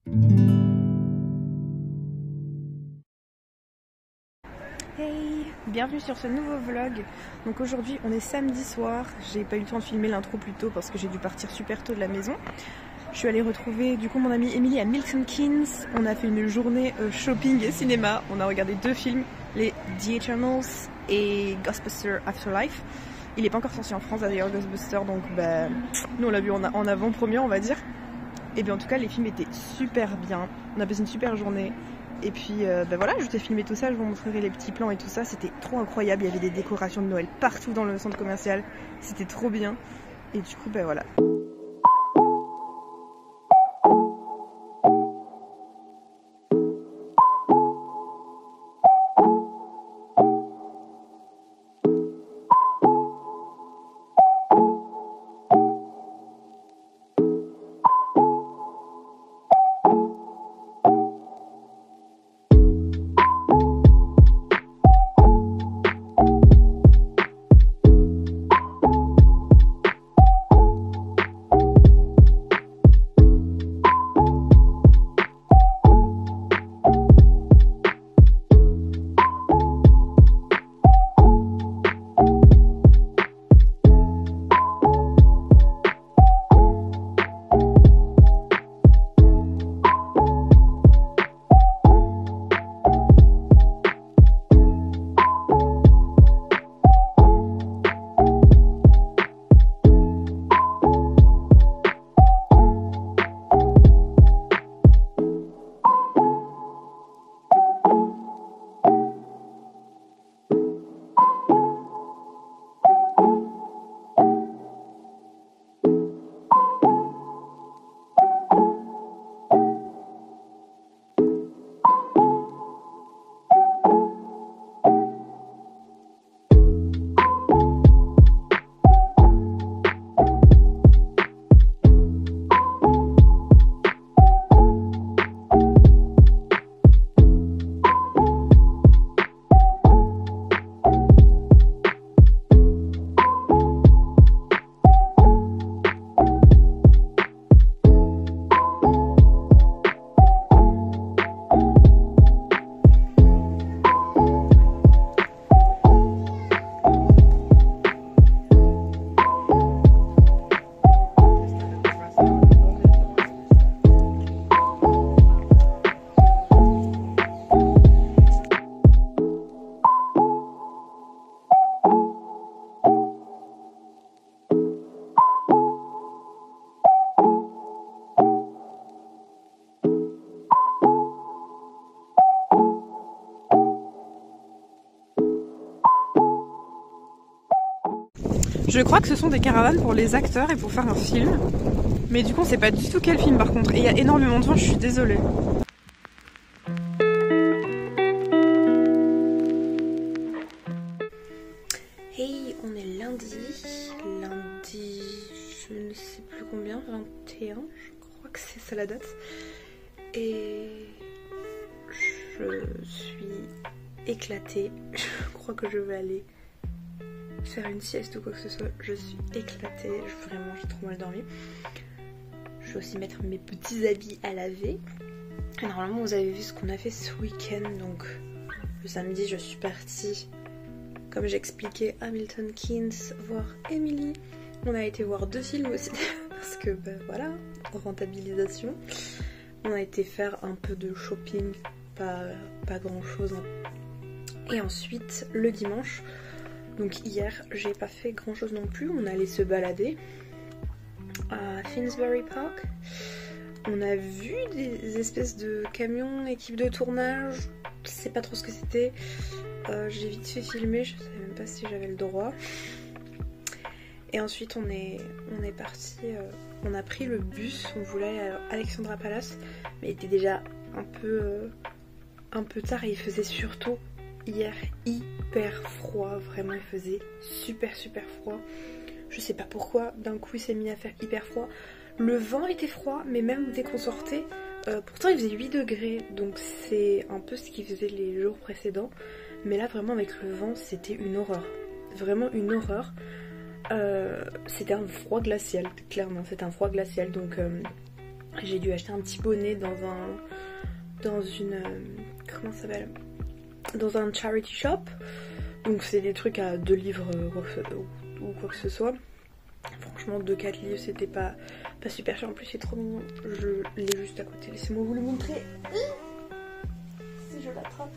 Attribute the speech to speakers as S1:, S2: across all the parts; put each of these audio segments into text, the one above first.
S1: Hey, bienvenue sur ce nouveau vlog. Donc aujourd'hui on est samedi soir, j'ai pas eu le temps de filmer l'intro plus tôt parce que j'ai dû partir super tôt de la maison. Je suis allée retrouver du coup mon amie Emily à Milton Keynes. On a fait une journée shopping et cinéma, on a regardé deux films, les The Eternals et Ghostbusters Afterlife. Il est pas encore sorti en France d'ailleurs Ghostbusters, donc bah, nous on l'a vu en avant-première on va dire. Et bien en tout cas les films étaient super bien, on a passé une super journée. Et puis bah voilà, je t'ai filmé tout ça, je vous montrerai les petits plans et tout ça, c'était trop incroyable, il y avait des décorations de Noël partout dans le centre commercial, c'était trop bien. Et du coup bah voilà. Je crois que ce sont des caravanes pour les acteurs et pour faire un film. Mais du coup on sait pas du tout quel film par contre. Et il y a énormément de vent, je suis désolée. Hey, on est lundi, je ne sais plus combien, 21, je crois que c'est ça la date. Et je suis éclatée, je crois que je vais aller faire une sieste ou quoi que ce soit, je suis éclatée, vraiment j'ai trop mal dormi. Je vais aussi mettre mes petits habits à laver. Et normalement vous avez vu ce qu'on a fait ce week-end, donc le samedi je suis partie, comme j'expliquais, à Milton Keynes voir Emily. On a été voir deux films aussi, parce que bah, voilà, rentabilisation. On a été faire un peu de shopping, pas grand chose. Et ensuite le dimanche, donc hier, j'ai pas fait grand chose non plus, on allait se balader à Finsbury Park. On a vu des espèces de camions, équipes de tournage, je sais pas trop ce que c'était. J'ai vite fait filmer, je savais même pas si j'avais le droit. Et ensuite on est parti, on a pris le bus, on voulait aller à Alexandra Palace, mais il était déjà un peu tard et il faisait surtout hier hyper froid, vraiment il faisait super froid. Je sais pas pourquoi d'un coup il s'est mis à faire hyper froid. Le vent était froid, mais même dès qu'on sortait, pourtant il faisait 8 degrés, donc c'est un peu ce qu'il faisait les jours précédents. Mais là vraiment avec le vent c'était une horreur, vraiment une horreur. C'était un froid glacial, clairement c'était un froid glacial, donc J'ai dû acheter un petit bonnet dans une comment ça s'appelle, dans un charity shop. Donc c'est des trucs à 2 livres ou quoi que ce soit. Franchement 2-4 livres c'était pas super cher. En plus c'est trop mignon. Je l'ai juste à côté. Laissez-moi vous le montrer. Si je l'attrape.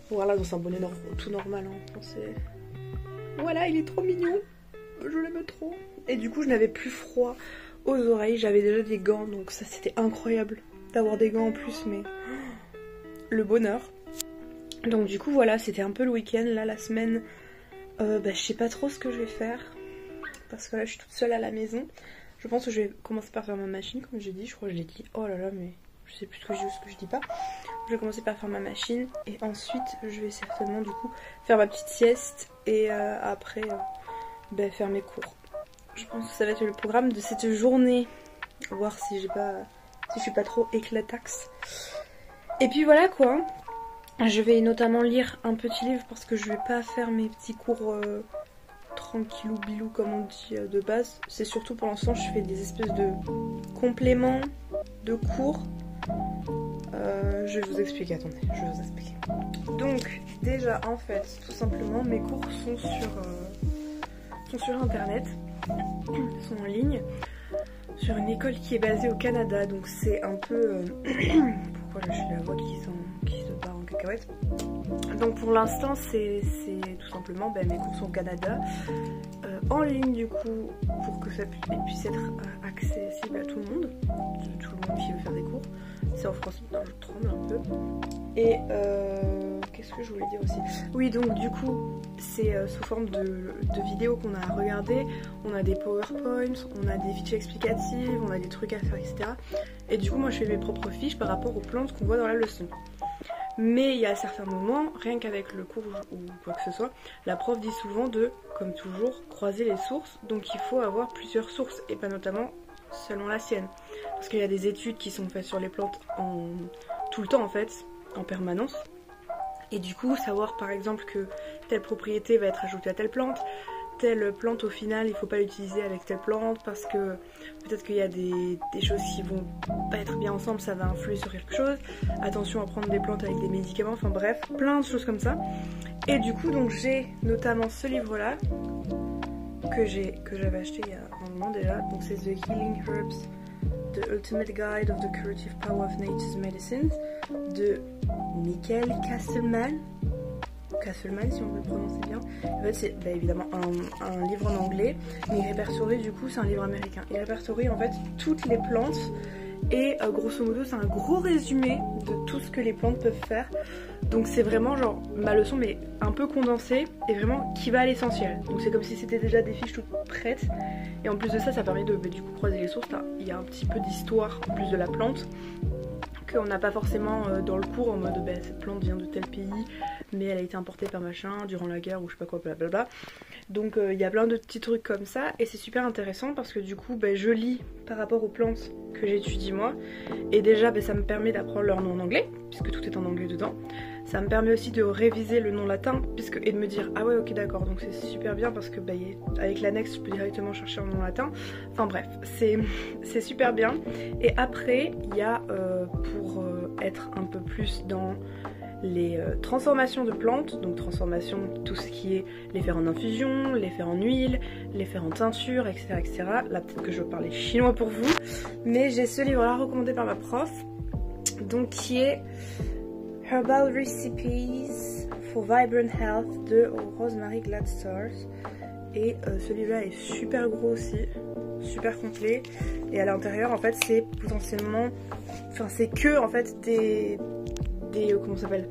S1: Voilà, dans un bonnet tout normal. Hein. Voilà, il est trop mignon. Je l'aime trop. Et du coup je n'avais plus froid aux oreilles. J'avais déjà des gants. Donc ça c'était incroyable d'avoir des gants en plus. Mais le bonheur. Donc du coup voilà, c'était un peu le week-end. Là la semaine, je sais pas trop ce que je vais faire. Parce que là je suis toute seule à la maison. Je pense que je vais commencer par faire ma machine comme j'ai dit. Je crois que je l'ai dit. Oh là là, mais je sais plus ce que je dis ou ce que je dis pas. Je vais commencer par faire ma machine. Et ensuite je vais certainement du coup faire ma petite sieste. Et après faire mes cours. Je pense que ça va être le programme de cette journée. Voir si je suis pas trop éclataxe. Et puis voilà quoi. Je vais notamment lire un petit livre parce que je vais pas faire mes petits cours tranquillou bilou comme on dit de base. C'est surtout pour l'instant je fais des espèces de compléments de cours. Je vais vous expliquer, attendez, je vais vous expliquer. Donc déjà en fait tout simplement mes cours sont sur internet, sont en ligne, sur une école qui est basée au Canada. Donc c'est un peu... pourquoi là je suis la voix qui se barre en cacahuète. Donc pour l'instant c'est tout simplement mes cours sont au Canada, en ligne du coup, pour que ça puisse être accessible à tout le monde qui veut faire des cours. C'est en français, je tremble un peu. Et qu'est-ce que je voulais dire aussi? Oui, donc du coup c'est sous forme de vidéos qu'on a à regarder. On a des PowerPoints, on a des fiches explicatives, on a des trucs à faire, etc. Et du coup moi je fais mes propres fiches par rapport aux plantes qu'on voit dans la leçon. Mais il y a certains moments, rien qu'avec le cours ou quoi que ce soit, la prof dit souvent de, comme toujours, croiser les sources. Donc il faut avoir plusieurs sources et pas notamment seulement la sienne. Parce qu'il y a des études qui sont faites sur les plantes tout le temps en fait, en permanence. Et du coup savoir par exemple que telle propriété va être ajoutée à telle plante au final il faut pas l'utiliser avec telle plante parce que peut-être qu'il y a des choses qui vont pas être bien ensemble, ça va influer sur quelque chose. Attention à prendre des plantes avec des médicaments, enfin bref, plein de choses comme ça. Et du coup donc j'ai notamment ce livre là que j'avais acheté il y a un moment déjà. Donc c'est The Healing Herbs, The Ultimate Guide of the Curative Power of Nature's Medicines de Michael Castleman si on veut le prononcer bien. En fait c'est évidemment un livre en anglais, mais il répertorie du coup, c'est un livre américain. Il répertorie en fait toutes les plantes et grosso modo c'est un gros résumé de tout ce que les plantes peuvent faire. Donc c'est vraiment genre ma leçon mais un peu condensée et vraiment qui va à l'essentiel. Donc c'est comme si c'était déjà des fiches toutes prêtes. Et en plus de ça, ça permet de du coup croiser les sources. Là il y a un petit peu d'histoire en plus de la plante qu'on n'a pas forcément dans le cours en mode cette plante vient de tel pays mais elle a été importée par machin durant la guerre ou je sais pas quoi, blablabla. Donc il y a plein de petits trucs comme ça et c'est super intéressant parce que du coup je lis par rapport aux plantes que j'étudie moi et déjà ça me permet d'apprendre leur nom en anglais puisque tout est en anglais dedans. Ça me permet aussi de réviser le nom latin et de me dire ah ouais ok d'accord, donc c'est super bien parce que avec l'annexe je peux directement chercher un nom latin. Enfin bref, c'est super bien. Et après il y a pour être un peu plus dans les transformations de plantes, donc transformation tout ce qui est les faire en infusion, les faire en huile, les faire en teinture, etc. Là peut-être que je vais parler chinois pour vous, mais j'ai ce livre là recommandé par ma prof, donc qui est Herbal Recipes for Vibrant Health de Rosemary Gladstars. Et ce livre là est super gros aussi, super complet. Et à l'intérieur en fait c'est potentiellement, c'est que en fait des comment ça s'appelle,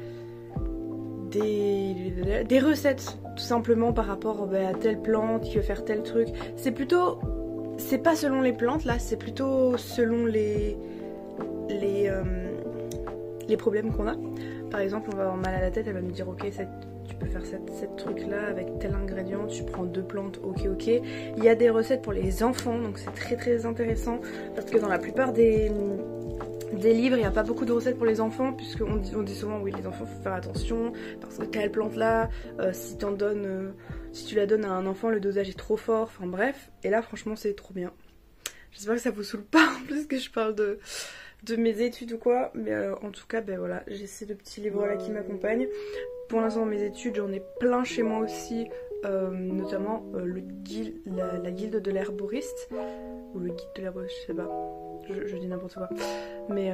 S1: des recettes tout simplement par rapport à telle plante qui veut faire tel truc. C'est pas selon les plantes là, c'est plutôt selon les problèmes qu'on a. Par exemple on va avoir mal à la tête, elle va me dire ok tu peux faire cette truc là avec tel ingrédient, tu prends 2 plantes, ok. Il y a des recettes pour les enfants donc c'est très très intéressant parce que dans la plupart des livres il n'y a pas beaucoup de recettes pour les enfants puisqu'on dit souvent oui les enfants faut faire attention parce que telle plante là si tu la donnes à un enfant le dosage est trop fort, enfin bref. Et là franchement c'est trop bien. J'espère que ça vous saoule pas en plus que je parle de mes études ou quoi. Mais en tout cas, ben voilà, j'ai ces deux petits livres là qui m'accompagnent. Pour l'instant, mes études, j'en ai plein chez moi aussi. Notamment la guilde de l'herboriste. Ou le guide de l'herboriste, je sais pas. Je dis n'importe quoi. Mais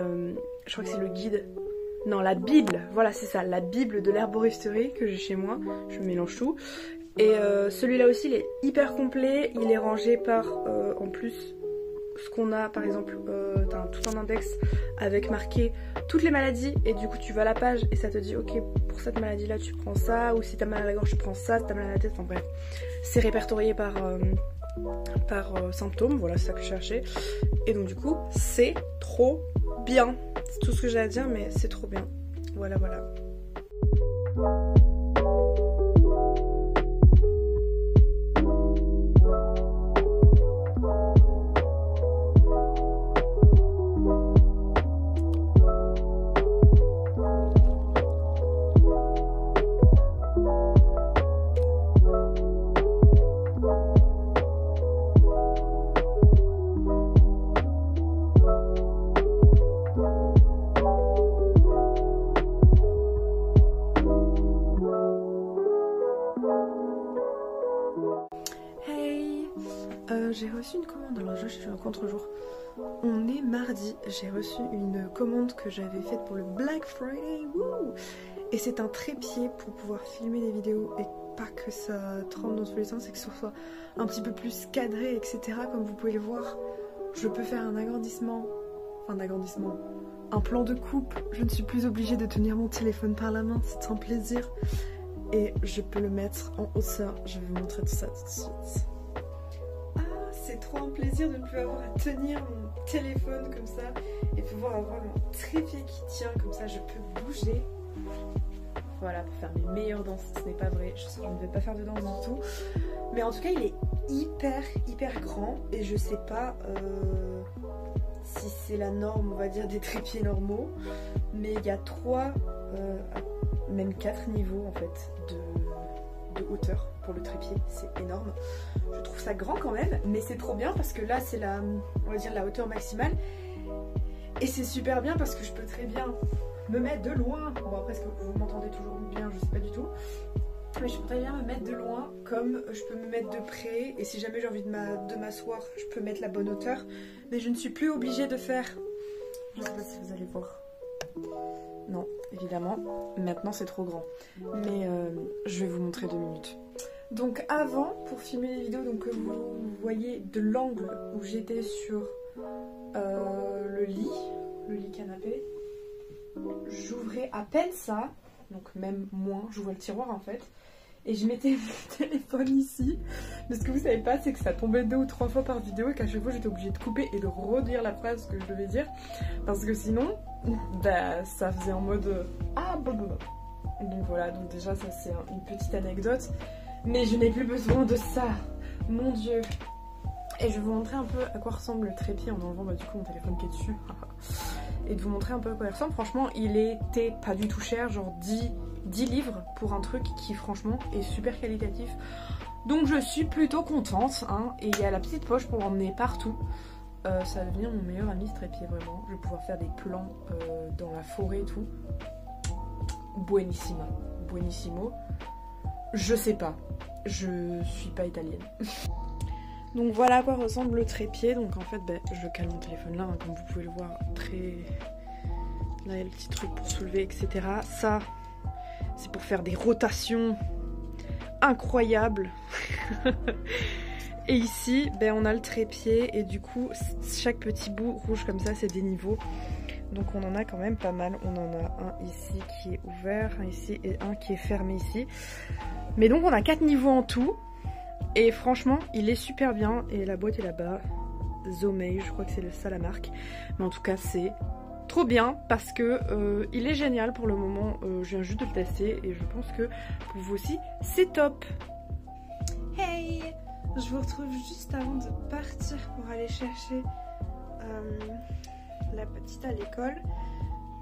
S1: je crois que c'est le guide... Non, la Bible, voilà c'est ça, la Bible de l'herboristerie que j'ai chez moi. Je mélange tout. Et celui-là aussi, il est hyper complet. Il est rangé par, en plus, ce qu'on a, par exemple, t'as tout un index avec marqué toutes les maladies. Et du coup, tu vas à la page et ça te dit, ok, pour cette maladie-là, tu prends ça. Ou si t'as mal à la gorge, tu prends ça. Si t'as mal à la tête, enfin bref. C'est répertorié par symptômes, voilà, c'est ça que je cherchais. Et donc du coup, c'est trop bien. C'est tout ce que j'ai à dire, mais c'est trop bien. Voilà, voilà. J'ai reçu une commande, alors je suis au contre-jour. On est mardi, j'ai reçu une commande que j'avais faite pour le Black Friday. Wouh! Et c'est un trépied pour pouvoir filmer des vidéos et pas que ça tremble dans tous les sens et que ce soit un petit peu plus cadré, etc. Comme vous pouvez le voir, je peux faire un agrandissement, un plan de coupe. Je ne suis plus obligée de tenir mon téléphone par la main, c'est un plaisir. Et je peux le mettre en hauteur, je vais vous montrer tout ça tout de suite. C'est trop un plaisir de ne plus avoir à tenir mon téléphone comme ça et pouvoir avoir un trépied qui tient comme ça, je peux bouger. Voilà, pour faire mes meilleures danses, ce n'est pas vrai, je ne vais pas faire de danse du tout. Mais en tout cas, il est hyper grand et je sais pas si c'est la norme, on va dire, des trépieds normaux. Mais il y a 3, même 4 niveaux en fait de hauteur pour le trépied, c'est énorme. Je trouve ça grand quand même, mais c'est trop bien parce que là c'est on va dire la hauteur maximale. Et c'est super bien parce que je peux très bien me mettre de loin. Bon après, est-ce que vous m'entendez toujours bien? Je sais pas du tout. Mais je peux très bien me mettre de loin comme je peux me mettre de près. Et si jamais j'ai envie de m'asseoir, je peux mettre la bonne hauteur. Mais je ne suis plus obligée de faire... Je sais pas si vous allez voir. Non, évidemment. Maintenant c'est trop grand. Mais je vais vous montrer 2 minutes. Donc avant, pour filmer les vidéos, donc que vous voyez de l'angle où j'étais sur le lit canapé, j'ouvrais à peine ça, donc même moins, j'ouvrais le tiroir en fait, et je mettais mon téléphone ici. Mais ce que vous savez pas, c'est que ça tombait 2 ou 3 fois par vidéo et qu'à chaque fois j'étais obligée de couper et de redire la phrase que je devais dire, parce que sinon, bah, ça faisait en mode ah blablabla. Donc voilà, donc déjà ça c'est une petite anecdote. Mais je n'ai plus besoin de ça, mon dieu. Et je vais vous montrer un peu à quoi ressemble le trépied en enlevant du coup mon téléphone qui est dessus. Et de vous montrer un peu à quoi il ressemble. Franchement, il était pas du tout cher, genre 10 livres pour un truc qui franchement est super qualitatif. Donc je suis plutôt contente, hein. Et il y a la petite poche pour l'emmener partout. Ça va devenir mon meilleur ami ce trépied, vraiment. Je vais pouvoir faire des plans dans la forêt et tout. Buonissimo. Je sais pas, je suis pas italienne. Donc voilà à quoi ressemble le trépied. Donc en fait, je cale mon téléphone là, hein, comme vous pouvez le voir, très... Là il y a le petit truc pour soulever, etc. Ça, c'est pour faire des rotations incroyables. Et ici, on a le trépied et du coup, chaque petit bout rouge comme ça, c'est des niveaux. Donc on en a quand même pas mal. On en a un ici qui est ouvert, un ici et un qui est fermé ici. Mais donc on a 4 niveaux en tout. Et franchement, il est super bien. Et la boîte est là-bas. Zomei, je crois que c'est ça la marque. Mais en tout cas, c'est trop bien parce que il est génial pour le moment. Je viens juste de le tester et je pense que pour vous aussi, c'est top. Hey! Je vous retrouve juste avant de partir pour aller chercher la petite à l'école.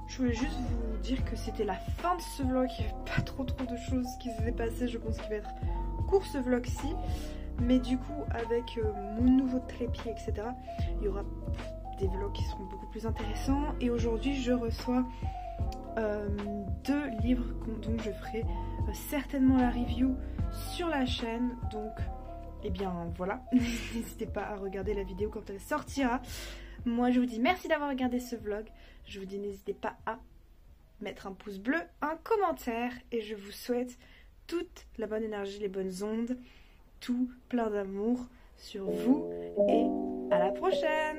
S1: Je voulais juste vous dire que c'était la fin de ce vlog. Il n'y avait pas trop de choses qui s'étaient passées. Je pense qu'il va être court ce vlog-ci. Mais du coup avec mon nouveau trépied etc, il y aura des vlogs qui seront beaucoup plus intéressants. Et aujourd'hui je reçois 2 livres dont je ferai certainement la review sur la chaîne. Donc et bien voilà, n'hésitez pas à regarder la vidéo quand elle sortira. Moi je vous dis merci d'avoir regardé ce vlog. Je vous dis n'hésitez pas à mettre un pouce bleu, un commentaire, et je vous souhaite toute la bonne énergie, les bonnes ondes, tout plein d'amour sur vous, et à la prochaine.